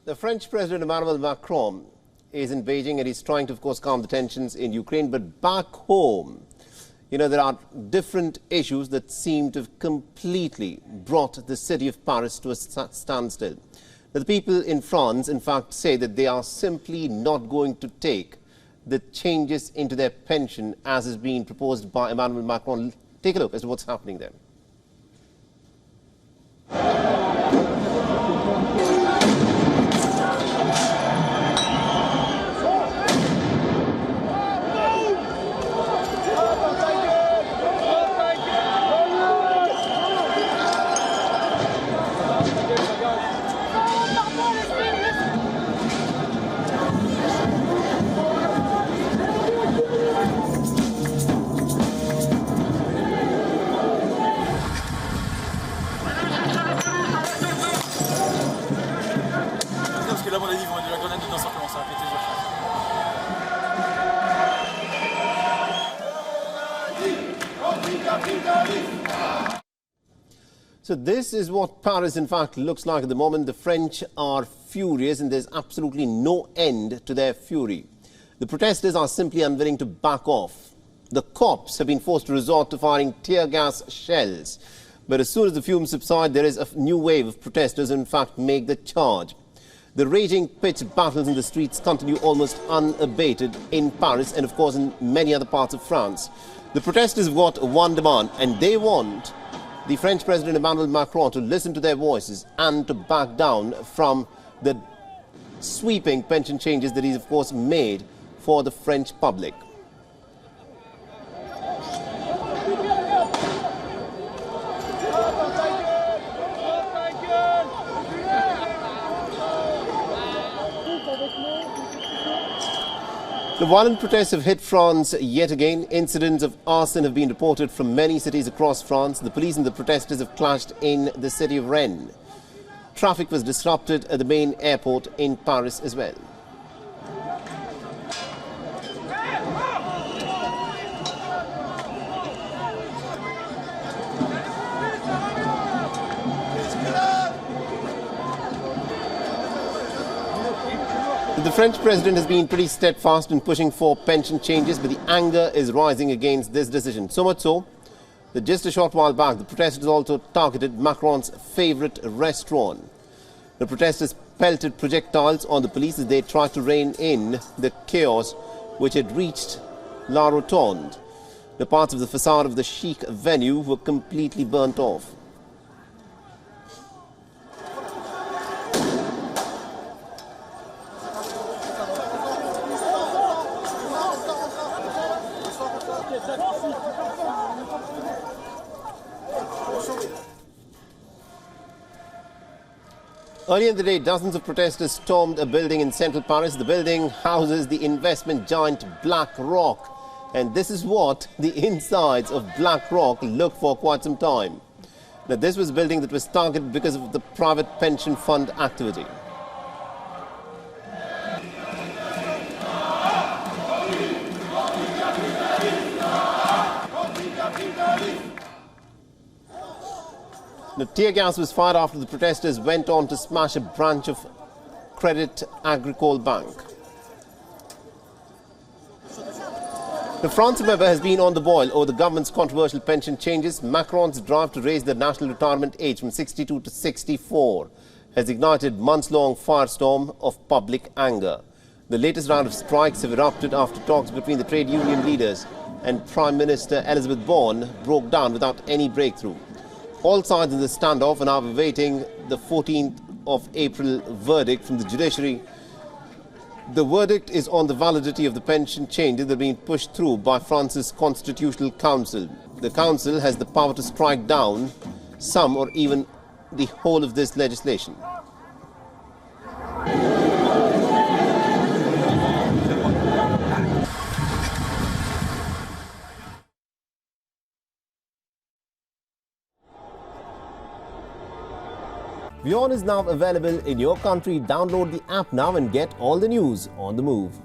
The French President Emmanuel Macron is in Beijing and he's trying to, of course, calm the tensions in Ukraine. But back home, there are different issues that seem to have completely brought the city of Paris to a standstill. Now, the people in France, in fact, say that they are simply not going to take the changes into their pension as is being proposed by Emmanuel Macron. Take a look as to what's happening there. Parce que là, à mon avis, ils vont mettre de la grenade dedans, ça commence à péter, So this is what Paris, in fact, looks like at the moment. The French are furious and there's absolutely no end to their fury. The protesters are simply unwilling to back off. The cops have been forced to resort to firing tear gas shells. But as soon as the fumes subside, there is a new wave of protesters who, in fact, make the charge. The raging pitched battles in the streets continue almost unabated in Paris and, of course, in many other parts of France. The protesters have got one demand, and they want the French President Emmanuel Macron to listen to their voices and to back down from the sweeping pension changes that he's, of course, made for the French public. The violent protests have hit France yet again. Incidents of arson have been reported from many cities across France. The police and the protesters have clashed in the city of Rennes. Traffic was disrupted at the main airport in Paris as well. The French president has been pretty steadfast in pushing for pension changes, but the anger is rising against this decision. So much so that just a short while back, the protesters also targeted Macron's favourite restaurant. The protesters pelted projectiles on the police as they tried to rein in the chaos which had reached La Rotonde. The parts of the facade of the chic venue were completely burnt off. Earlier in the day, dozens of protesters stormed a building in central Paris. The building houses the investment giant BlackRock. And this is what the insides of BlackRock looked for quite some time. Now, this was a building that was targeted because of the private pension fund activity. The tear gas was fired after the protesters went on to smash a branch of Credit Agricole Bank. The France, however, has been on the boil over the government's controversial pension changes. Macron's drive to raise the national retirement age from 62 to 64 has ignited months-long firestorm of public anger. The latest round of strikes have erupted after talks between the trade union leaders and Prime Minister Elisabeth Borne broke down without any breakthrough. All sides in the standoff are now awaiting the 14th of April verdict from the judiciary. The verdict is on the validity of the pension changes that are being pushed through by France's Constitutional Council. The council has the power to strike down some or even the whole of this legislation. WION is now available in your country. Download the app now and get all the news on the move.